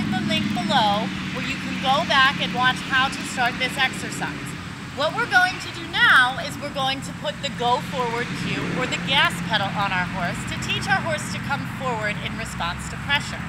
provided the link below where you can go back and watch how to start this exercise. What we're going to do now is we're going to put the go forward cue or the gas pedal on our horse to teach our horse to come forward in response to pressure.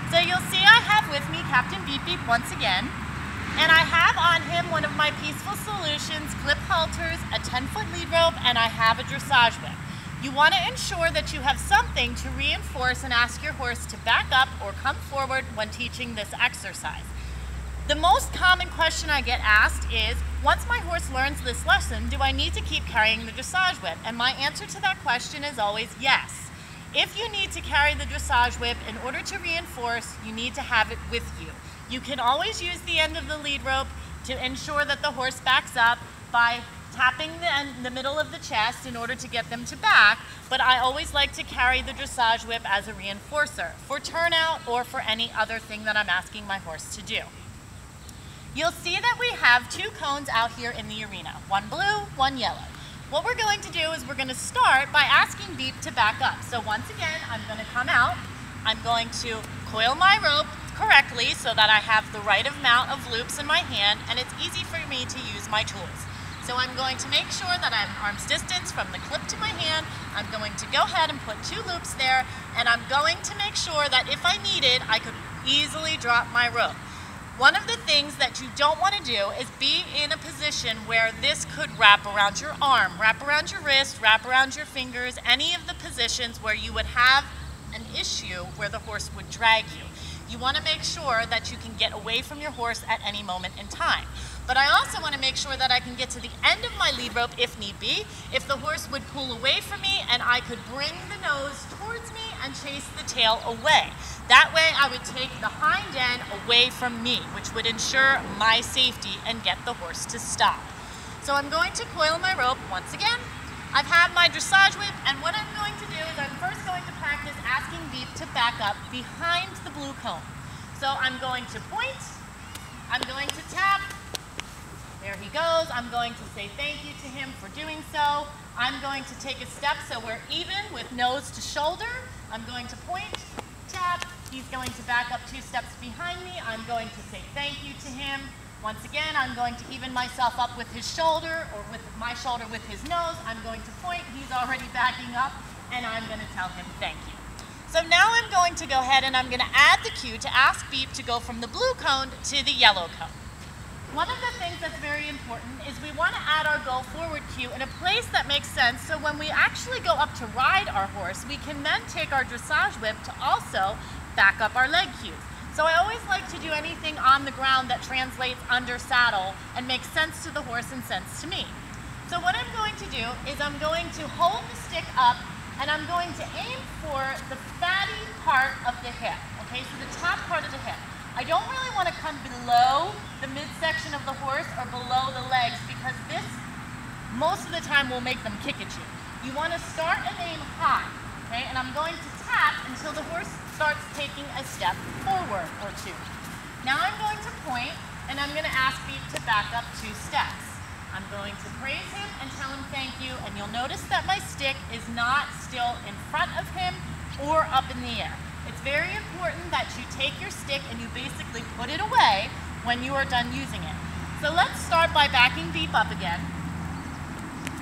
So you'll see I have with me Captain Beep Beep once again, and I have on him one of my Peaceful Solutions clip halters, a 10-foot lead rope, and I have a dressage whip. You want to ensure that you have something to reinforce and ask your horse to back up or come forward when teaching this exercise. The most common question I get asked is, once my horse learns this lesson, do I need to keep carrying the dressage whip? And my answer to that question is always yes. If you need to carry the dressage whip in order to reinforce, you need to have it with you. You can always use the end of the lead rope to ensure that the horse backs up by tapping the middle of the chest in order to get them to back, but I always like to carry the dressage whip as a reinforcer for turnout or for any other thing that I'm asking my horse to do. You'll see that we have two cones out here in the arena, one blue, one yellow. What we're going to do is we're going to start by asking Beep to back up. So once again, I'm going to come out, I'm going to coil my rope correctly so that I have the right amount of loops in my hand and it's easy for me to use my tools. So I'm going to make sure that I'm arm's distance from the clip to my hand. I'm going to go ahead and put 2 loops there, and I'm going to make sure that if I needed, I could easily drop my rope. One of the things that you don't want to do is be in a position where this could wrap around your arm, wrap around your wrist, wrap around your fingers, any of the positions where you would have an issue where the horse would drag you. You want to make sure that you can get away from your horse at any moment in time. But I also want to make sure that I can get to the end of my lead rope if need be, if the horse would pull away from me and I could bring the nose towards me and chase the tail away. That way I would take the hind end away from me, which would ensure my safety and get the horse to stop. So I'm going to coil my rope once again. I've had my dressage whip, and what I'm going to do is I'm first going to practice asking Beep to back up behind the blue cone. So I'm going to point, I'm going to tap, there he goes. I'm going to say thank you to him for doing so. I'm going to take a step so we're even with nose to shoulder. I'm going to point, tap. He's going to back up 2 steps behind me. I'm going to say thank you to him. Once again, I'm going to even myself up with his shoulder or with my shoulder with his nose. I'm going to point. He's already backing up, and I'm going to tell him thank you. So now I'm going to go ahead and I'm going to add the cue to ask Beep to go from the blue cone to the yellow cone. One of the things that's very important is we want to add our go forward cue in a place that makes sense, so when we actually go up to ride our horse, we can then take our dressage whip to also back up our leg cues. So I always like to do anything on the ground that translates under saddle and makes sense to the horse and sense to me. So what I'm going to do is I'm going to hold the stick up and I'm going to aim for the fatty part of the hip, okay, so the top part of the hip. I don't really want to come below the midsection of the horse or below the legs because this, most of the time, will make them kick at you. You want to start and aim high, okay? And I'm going to tap until the horse starts taking a step forward or 2. Now I'm going to point and I'm going to ask Beep to back up 2 steps. I'm going to praise him and tell him thank you, and you'll notice that my stick is not still in front of him or up in the air. It's very important that you take your stick and you basically put it away when you are done using it. So let's start by backing Beep up again.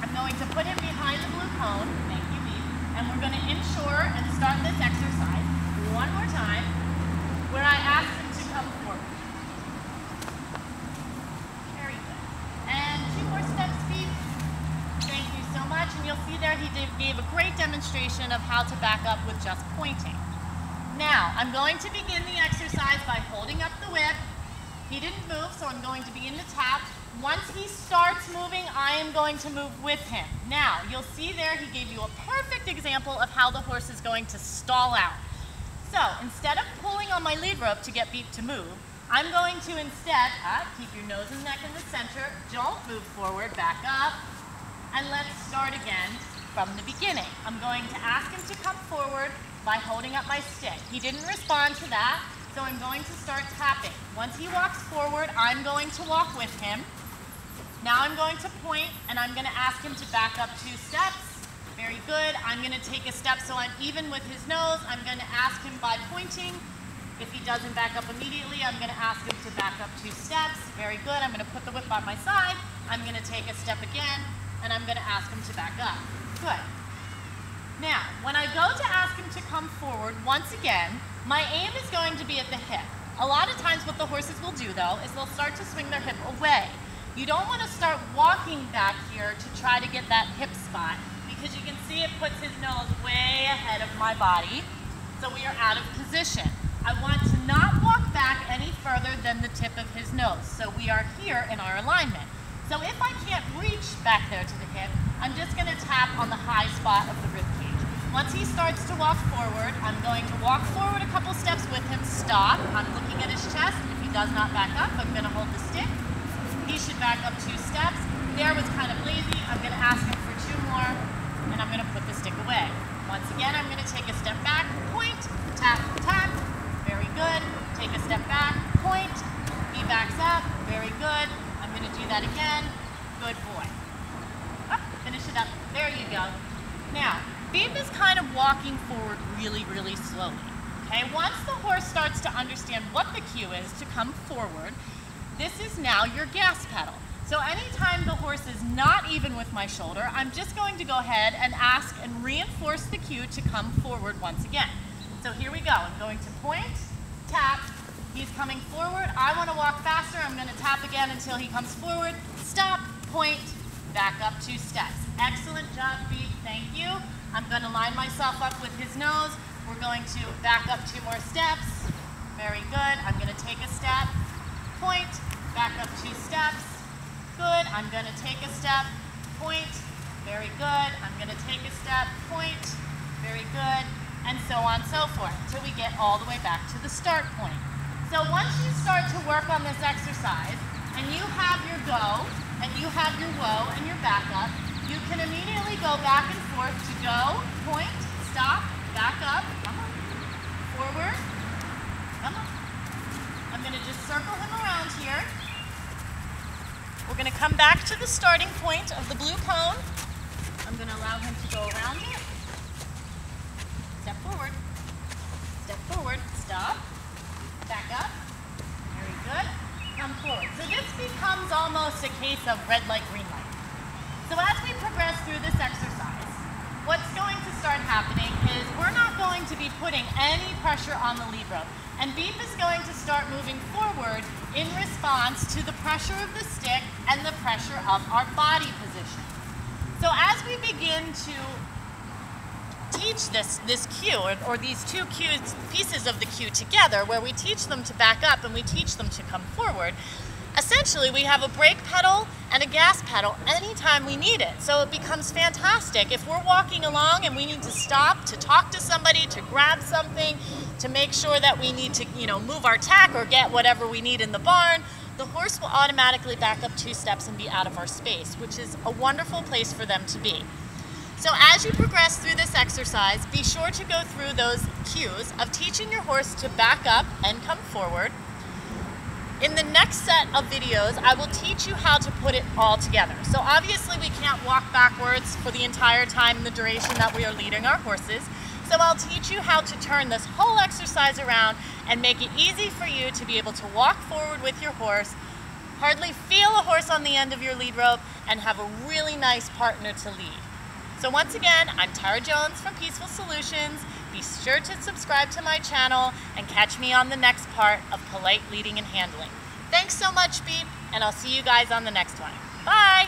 I'm going to put him behind the blue cone, thank you Beep, and we're going to ensure and start this exercise one more time where I ask him to come forward. Very good. And 2 more steps, Beep. Thank you so much. And you'll see there he gave a great demonstration of how to back up with just pointing. Now, I'm going to begin the exercise by holding up the whip. He didn't move, so I'm going to begin to tap. Once he starts moving, I am going to move with him. Now, you'll see there he gave you a perfect example of how the horse is going to stall out. So, instead of pulling on my lead rope to get Beep to move, I'm going to instead, keep your nose and neck in the center, don't move forward, back up, and let's start again from the beginning. I'm going to ask him to come forward by holding up my stick. He didn't respond to that, so I'm going to start tapping. Once he walks forward, I'm going to walk with him. Now I'm going to point, and I'm going to ask him to back up 2 steps. Very good. I'm going to take a step so I'm even with his nose. I'm going to ask him by pointing If he doesn't back up immediately, I'm going to ask him to back up 2 steps. Very good. I'm going to put the whip on my side. I'm going to take a step again, and I'm going to ask him to back up. Good. Now, when I go to ask him to come forward, once again, my aim is going to be at the hip. A lot of times what the horses will do, though, is they'll start to swing their hip away. You don't want to start walking back here to try to get that hip spot, because you can see it puts his nose way ahead of my body, so we are out of position. I want to not walk back any further than the tip of his nose, so we are here in our alignment. So if I can't reach back there to the hip, I'm just going to tap on the high spot of the rib cage. Once he starts to walk forward, I'm going to walk forward a couple steps with him, stop. I'm looking at his chest. If he does not back up, I'm going to hold the stick. He should back up 2 steps. There was kind of lazy. I'm going to ask him for 2 more, and I'm going to put the stick away. Once again, I'm going to take a step back, point, tap, tap. Very good. Take a step back, point. He backs up. Very good. I'm going to do that again. Good boy. Oh, finish it up. There you go. Now, Beep is kind of walking forward really, really slowly. Okay, once the horse starts to understand what the cue is to come forward, this is now your gas pedal. So anytime the horse is not even with my shoulder, I'm just going to go ahead and ask and reinforce the cue to come forward once again. So here we go. I'm going to point, tap. He's coming forward. I want to walk faster. I'm going to tap again until he comes forward. Stop, point, back up 2 steps. Excellent job, Beep. Thank you. I'm going to line myself up with his nose. We're going to back up 2 more steps. Very good. I'm going to take a step, point, back up 2 steps. Good. I'm going to take a step, point. Very good. I'm going to take a step, point. Very good. And so on and so forth until we get all the way back to the start point. So once you start to work on this exercise and you have your go and you have your whoa and your back up, you can immediately go back and forth to go, point, stop, back up, come on, forward, come on. I'm going to just circle him around here. We're going to come back to the starting point of the blue cone. I'm going to allow him to go around it. Step forward, stop, back up, very good, come forward. So this becomes almost a case of red light, green light. So as we progress through this exercise, what's going to start happening is we're not going to be putting any pressure on the lead rope. And Beep is going to start moving forward in response to the pressure of the stick and the pressure of our body position. So as we begin to teach this cue, or these 2 cues, pieces of the cue together, where we teach them to back up and we teach them to come forward, essentially we have a brake pedal and a gas pedal anytime we need it. So it becomes fantastic. If we're walking along and we need to stop to talk to somebody, to grab something, to make sure that we need to, move our tack or get whatever we need in the barn, the horse will automatically back up 2 steps and be out of our space, which is a wonderful place for them to be. So as you progress through this exercise, be sure to go through those cues of teaching your horse to back up and come forward. In the next set of videos, I will teach you how to put it all together. So obviously we can't walk backwards for the entire time, the duration that we are leading our horses. So I'll teach you how to turn this whole exercise around and make it easy for you to be able to walk forward with your horse, hardly feel a horse on the end of your lead rope, and have a really nice partner to lead. So once again, I'm Tara Jones from Peaceful Solutions. Be sure to subscribe to my channel and catch me on the next part of Polite Leading and Handling. Thanks so much, Beep, and I'll see you guys on the next one. Bye!